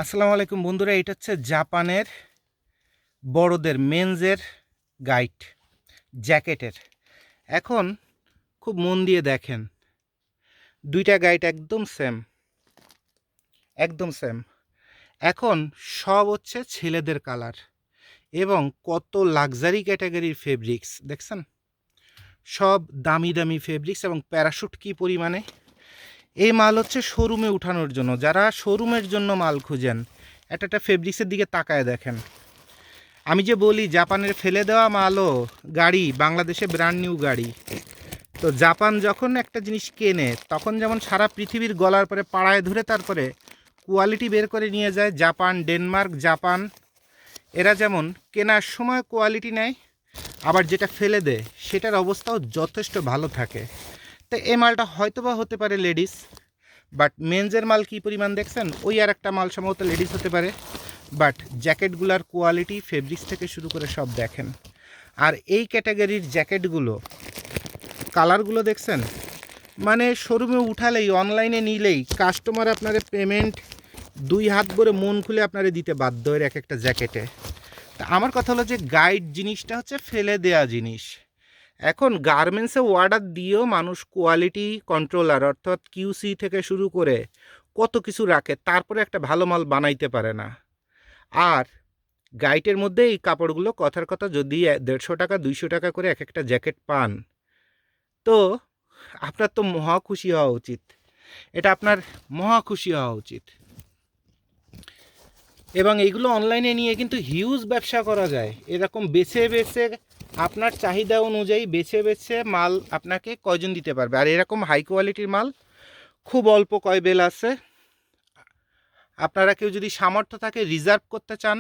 আসসালামু আলাইকুম বন্ধুরা, এটা হচ্ছে জাপানের বড়দের মেনজের গাইড জ্যাকেটের। এখন খুব মন দিয়ে দেখেন, দুইটা গাইড একদম সেম, একদম সেম। এখন সব হচ্ছে ছেলেদের কালার এবং কত লাক্সারি ক্যাটাগরির ফেব্রিক্স দেখছেন, সব দামি দামি ফেব্রিক্স এবং প্যারাশুট কি পরিমাণে। এই মাল হচ্ছে শোরুমে উঠানোর জন্য, যারা শোরুমের জন্য মাল খুঁজেন একটা ফেব্রিক্সের দিকে তাকায় দেখেন। আমি যে বলি জাপানের ফেলে দেওয়া মালও গাড়ি বাংলাদেশে ব্র্যান্ড নিউ গাড়ি। তো জাপান যখন একটা জিনিস কেনে তখন যেমন সারা পৃথিবীর গলার পরে পাড়ায় ধরে তারপরে কোয়ালিটি বের করে নিয়ে যায়, জাপান, ডেনমার্ক, জাপান এরা যেমন কেনার সময় কোয়ালিটি নেয়, আবার যেটা ফেলে দেয় সেটার অবস্থাও যথেষ্ট ভালো থাকে। তো এই মালটা হয়তো বা হতে পারে লেডিস, বাট মেন্সের মাল কী পরিমাণ দেখছেন, ওই আর একটা মাল সম্ভবত লেডিস হতে পারে, বাট জ্যাকেটগুলোর কোয়ালিটি ফেব্রিক্স থেকে শুরু করে সব দেখেন। আর এই ক্যাটাগরির জ্যাকেটগুলো কালারগুলো দেখছেন, মানে শোরুমে উঠালেই অনলাইনে নিলেই কাস্টমার আপনার পেমেন্ট দুই হাত ভরে মন খুলে আপনারে দিতে বাধ্য এর এক একটা জ্যাকেটে। তা আমার কথা হলো যে গাইড জিনিসটা হচ্ছে ফেলে দেয়া জিনিস। এখন গার্মেন্টসে অর্ডার দিয়েও মানুষ কোয়ালিটি কন্ট্রোলার অর্থাৎ কিউসি থেকে শুরু করে কত কিছু রাখে, তারপরে একটা ভালো মাল বানাইতে পারে না। আর গাইটের মধ্যে এই কাপড়গুলো কথার কথা যদি 150 টাকা 200 টাকা করে এক একটা জ্যাকেট পান, তো আপনার তো মহা খুশি হওয়া উচিত। এটা আপনার মহা খুশি হওয়া উচিত। এবং এইগুলো অনলাইনে নিয়ে কিন্তু হিউজ ব্যবসা করা যায়। এরকম বেছে বেছে আপনার চাহিদা অনুযায়ী বেছে বেছে মাল আপনাকে কয়জন দিতে পারবে। আর এরকম হাই কোয়ালিটির মাল খুব অল্প কয় বেল আছে। আপনারা কেউ যদি সামর্থ্য থাকে রিজার্ভ করতে চান,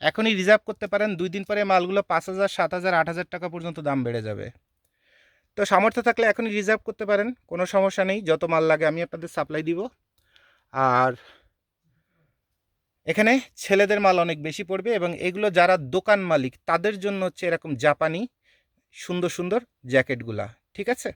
এখনই রিজার্ভ করতে পারেন। 2 দিন পরে মালগুলো 5,000, 7,000, 8,000 টাকা পর্যন্ত দাম বেড়ে যাবে। তো সামর্থ্য থাকলে এখনই রিজার্ভ করতে পারেন, কোনো সমস্যা নেই। যত মাল লাগে আমি আপনাদের সাপ্লাই দিব। আর এখানে ছেলেদের মাল অনেক বেশি পড়বে এবং এগুলো যারা দোকান মালিক তাদের জন্য হচ্ছে এরকম জাপানি সুন্দর সুন্দর জ্যাকেটগুলা। ঠিক আছে।